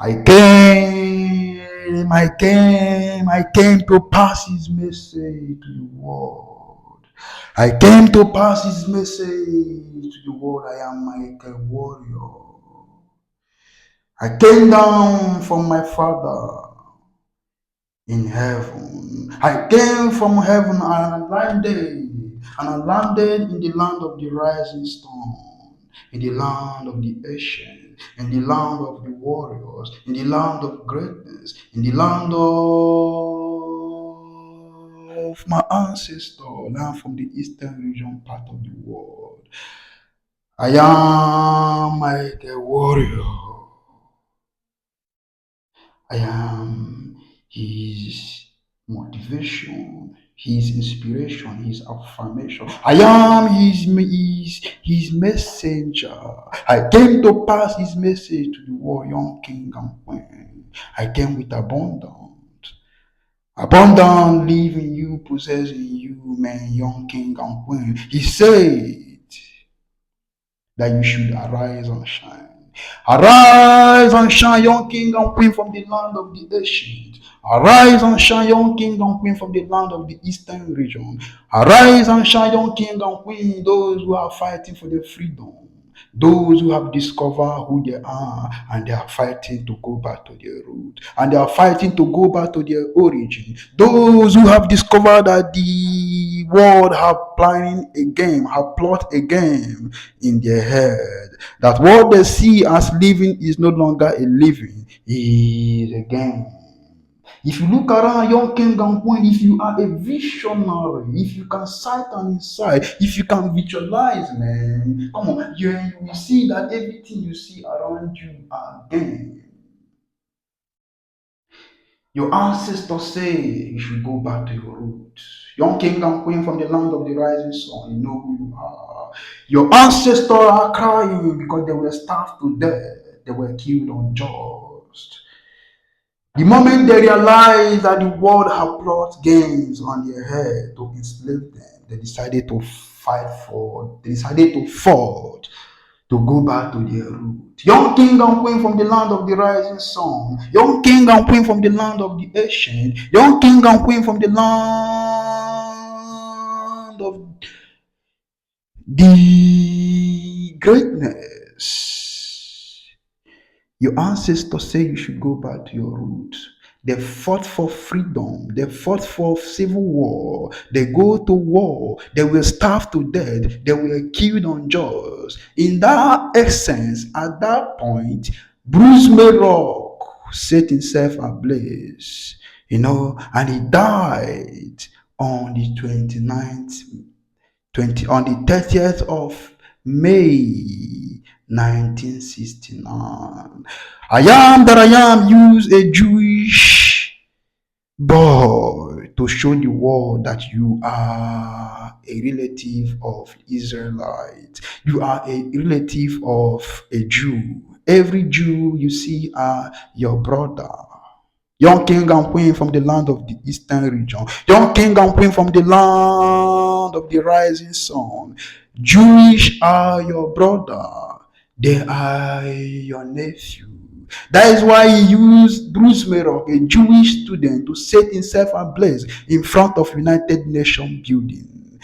I came to pass his message to the world. I came to pass his message to the world. I am like a warrior. I came down from my father in heaven. I came from heaven and I landed in the land of the rising sun, in the land of the ancient, in the land of the warriors, in the land of greatness, in the land of my ancestor, land from the eastern region part of the world. I am like a warrior. I am his motivation, his inspiration, his affirmation. I am his messenger. I came to pass his message to the world, young king and queen. I came with abundance. Abundant live in you, possess in you, man, young king and queen. He said that you should arise and shine. Arise and shine, young king and queen from the land of the ancient. Arise and shine, young king and queen from the land of the eastern region. Arise and shine, young king and queen, those who are fighting for their freedom. Those who have discovered who they are and they are fighting to go back to their root and they are fighting to go back to their origin. Those who have discovered that the world have planning a game, have plot a game in their head, that what they see as living is no longer a living, is a game. If you look around, young king and queen, if you are a visionary, if you can sight and insight, if you can visualize, man, come on, you will see that everything you see around you are game. Your ancestors say you should go back to your roots. Young king and queen from the land of the rising sun, you know who you are. Your ancestors are crying because they were starved to death. They were killed unjust. The moment they realized that the world had plot games on their head to enslave them, they decided to they decided to fight to go back to their root. Young king and queen from the land of the rising sun, young king and queen from the land of the ancient, young king and queen from the land of the greatness. Your ancestors say you should go back to your roots. They fought for freedom. They fought for civil war. They go to war. They were starved to death. They were killed unjust. In that essence, at that point, Bruce Mayrock set himself ablaze, and he died on the 30th of May 1969. I am that I am used a Jewish boy to show the world that you are a relative of Israelite. You are a relative of a Jew. Every Jew you see are your brother. Young king and queen from the land of the eastern region. Young king and queen from the land of the rising sun. Jewish are your brother. They are your nephew. That is why he used Bruce Mayrock, a Jewish student, to set himself ablaze in front of United Nations building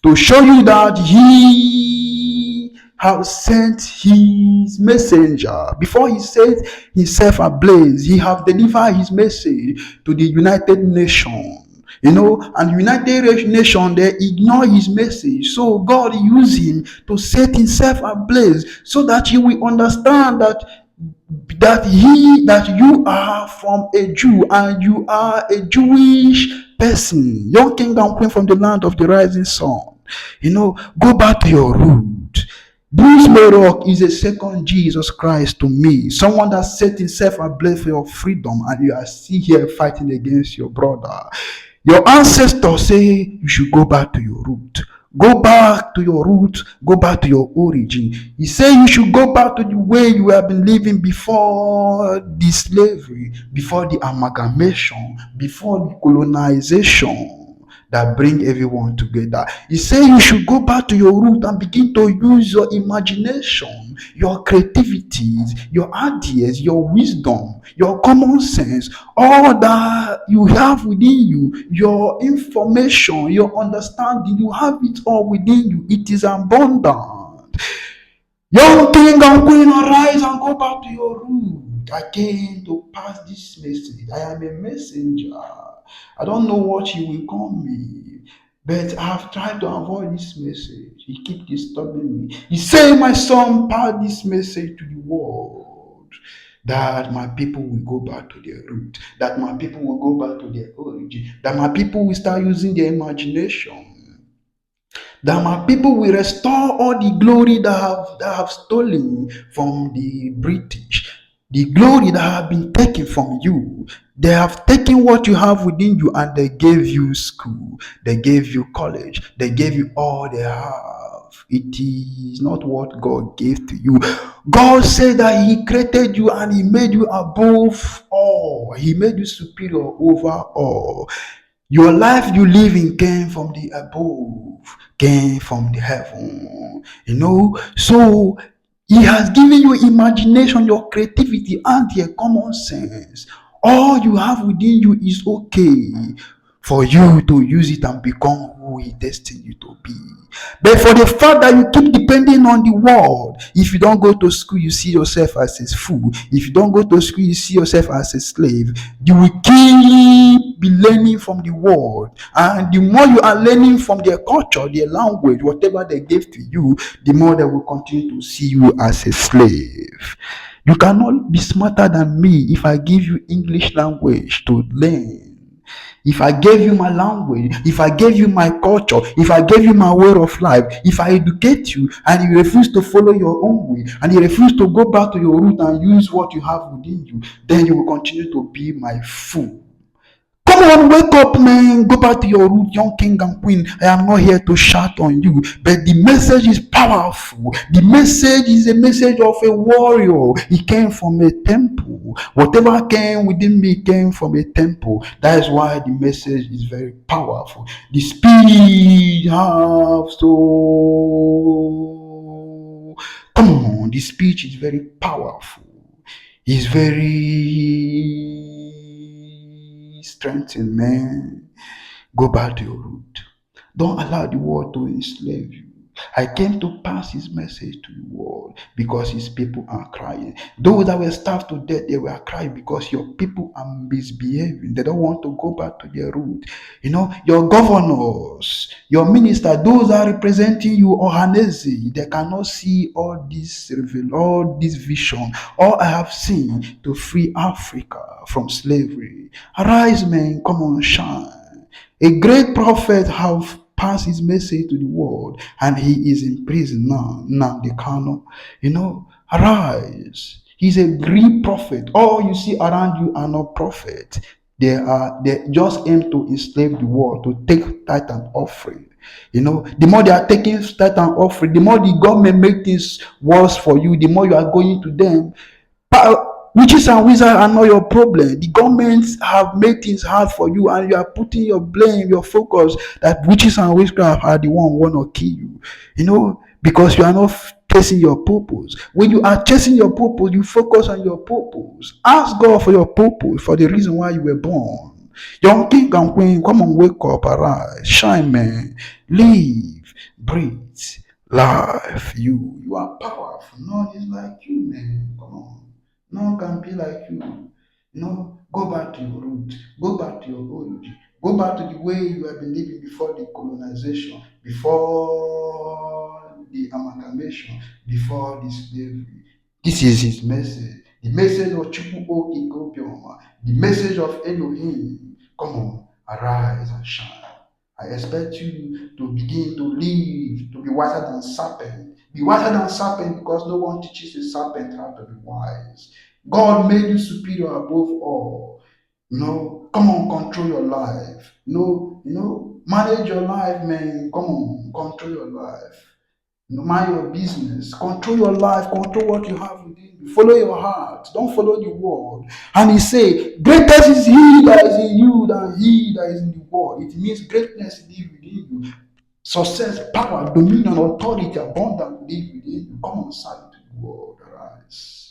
to show you that he has sent his messenger. Before he set himself ablaze, he have delivered his message to the United Nations. And United Nations, they ignore his message. So God used him to set himself ablaze so that you will understand that you are from a Jew and you are a Jewish person. Young king and queen from the land of the rising sun. Go back to your root. Bruce Mayrock is a second Jesus Christ to me. Someone that set himself ablaze for your freedom, and you are still here fighting against your brother. Your ancestors say you should go back to your root. Go back to your root. Go back to your origin. He said you should go back to the way you have been living before the slavery, before the amalgamation, before the colonization. that bring everyone together. He said you should go back to your root and begin to use your imagination, your creativities, your ideas, your wisdom, your common sense, all that you have within you, your information, your understanding, you have it all within you. It is abundant. Young king and queen, arise and go back to your root. I came to pass this message. I am a messenger. I don't know what you will call me, but I have tried to avoid this message. He keep disturbing me. He said, my son, pass this message to the world. That my people will go back to their root, that my people will go back to their origin, that my people will start using their imagination, that my people will restore all the glory that have stolen from the British, the glory that have been taken from you. They have taken what you have within you and they gave you school, they gave you college, they gave you all they have. It is not what God gave to you. God said that He created you and He made you above all. He made you superior over all. Your life you live in came from the above, came from the heaven. So He has given you imagination, your creativity, and your common sense. All you have within you is okay for you to use it and become who He destined you to be. But for the fact that you keep depending on the world, if you don't go to school, you see yourself as a fool. If you don't go to school, you see yourself as a slave. You will keep be learning from the world. And the more you are learning from their culture, their language, whatever they gave to you, the more they will continue to see you as a slave. You cannot be smarter than me if I give you English language to learn. If I gave you my language, if I gave you my culture, if I gave you my way of life, if I educate you and you refuse to follow your own way and you refuse to go back to your root and use what you have within you, then you will continue to be my fool. Come on, wake up, man. Go back to your root, young king and queen. I am not here to shout on you, but the message is powerful. The message is a message of a warrior. It came from a temple. Whatever came within me came from a temple. That is why the message is very powerful. The speed have so. Come on, the speech is very powerful. It's very strengthened, man. Go back to your root. Don't allow the world to enslave you. I came to pass His message to the world because His people are crying. Those that were starved to death, they were crying because your people are misbehaving. They don't want to go back to their root. Your governors, your minister, those that are representing you, Ohanese, they cannot see all this vision. All I have seen to free Africa from slavery. Arise, man, come on, shine. A great prophet have passed his message to the world, and he is in prison now the Kano. Arise. He's a great prophet. All you see around you are not prophets. They just aim to enslave the world, to take tithe and offering. The more they are taking tithe and offering, the more the government make things worse for you, the more you are going to them. Witches and wizards are not your problem. The governments have made things hard for you, and you are putting your blame, your focus that witches and witchcraft are the one who want to kill you. Because you are not chasing your purpose. When you are chasing your purpose, you focus on your purpose. Ask God for your purpose, for the reason why you were born. Young king and queen, come on, wake up, arise, shine, man, live, breathe, life. You are powerful. No one is like you, man. Come on. No one can be like you. Go back to your root. Go back to your origin. Go back to the way you have been living before the colonization, before the amalgamation, before the slavery. This is His message. The message of Chukwu Okikobioma. The message of Elohim. Come on, arise and shine. I expect you to begin to live, to be wiser than serpent. Be wiser than serpent because no one teaches a serpent how to be wise. God made you superior above all. Come on, control your life. Manage your life, man. Come on, control your life. Mind your business. Control your life. Control what you have within Follow your heart. Don't follow the world. And he say, greatest is he that is in you than he that is in the world. It means greatness live within you. Success, power, dominion, authority, abundance live within you. Come on, serve to the world. Arise.